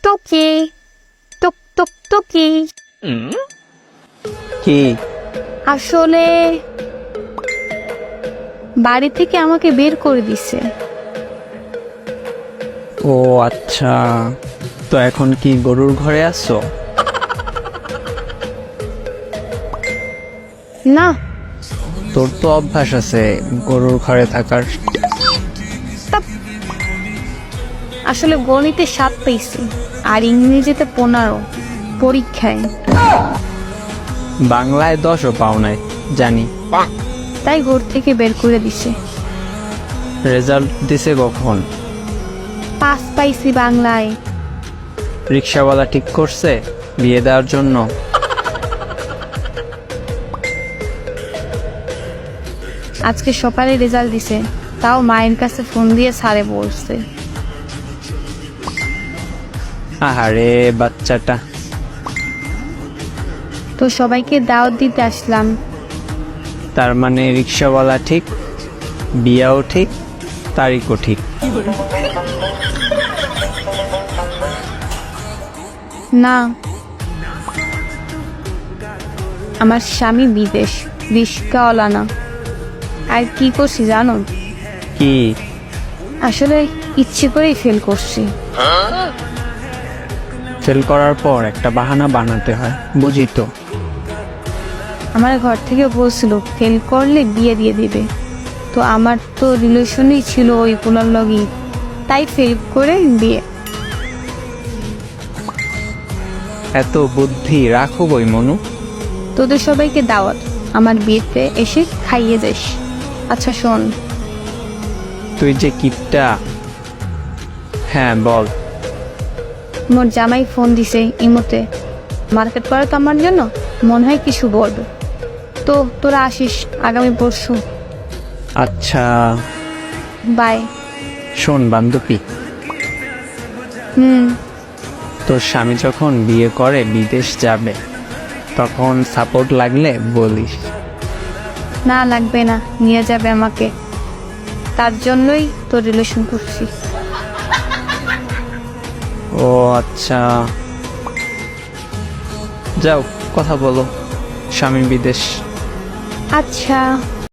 টুকি টুক টুক টুকি। কি? আসলে বাড়ি থেকে আমাকে বের করে দিছে। ও আচ্ছা, তো এখন কি গরুর ঘরে আসছো? না, তোর তো অভ্যাস আছে গরুর ঘরে থাকার। আসলে গণিতে 7 পেয়েছি আর ইংরেজিতে 15 পরীক্ষায়, বাংলায় 10ও পাও নাই জানি। তাই ঘর থেকে বের করে দিছে। রেজাল্ট দিছে কখন? 5 পাইছি বাংলায়। রিক্সাওয়ালা ঠিক করছে বিয়ে দেওয়ার জন্য? আজকে সকালে রেজাল্ট দিছে, তাও মায়ের কাছে ফোন দিয়ে স্যারে বলছে। আহারে বাচ্চাটা। তো সবাইকে দাওয়াত দিতে আসলাম। তার মানে রিক্সাওয়ালা ঠিক, বিয়াও ঠিক, তারিখও ঠিক। না, আমার স্বামী বিদেশ, রিস্কাওয়ালা না। আর কি করছি জানো? কি? আসলে ইচ্ছে করেই ফেল করছি। ফেল করার পর একটা বাহানা বানাতে হয়, বুঝি তো। আমার ঘর থেকে বলছিল ফেল করলে বিয়ে দিয়ে দিবে, তো আমার তো রিলেশনই ছিল ওই পোলার লগই, তাই ফেল করে বিয়ে। এত বুদ্ধি রাখো বই মনু। তোদের সবাইকে দাওয়াত, আমার বিয়েতে এসে খাইয়ে যাস। আচ্ছা শোন, তুই যে কিপটা। হ্যাঁ বল। মোর জামাই ফোন দিছে ইমোতে, মার্কেট করে তো আমার জন্য, মনে হয় কিছু বলবে। তো তোরা আসিস আগামী পরশু। আচ্ছা বাই। শোন বান্ধবী, হুম। তোর স্বামী যখন বিয়ে করে বিদেশ যাবে, তখন সাপোর্ট লাগলে বলিস। না লাগবে না, নিয়ে যাবে আমাকে, তার জন্যই তোর রিলেশন করছি। ও আচ্ছা, যাও কথা বলো, স্বামী বিদেশ। আচ্ছা।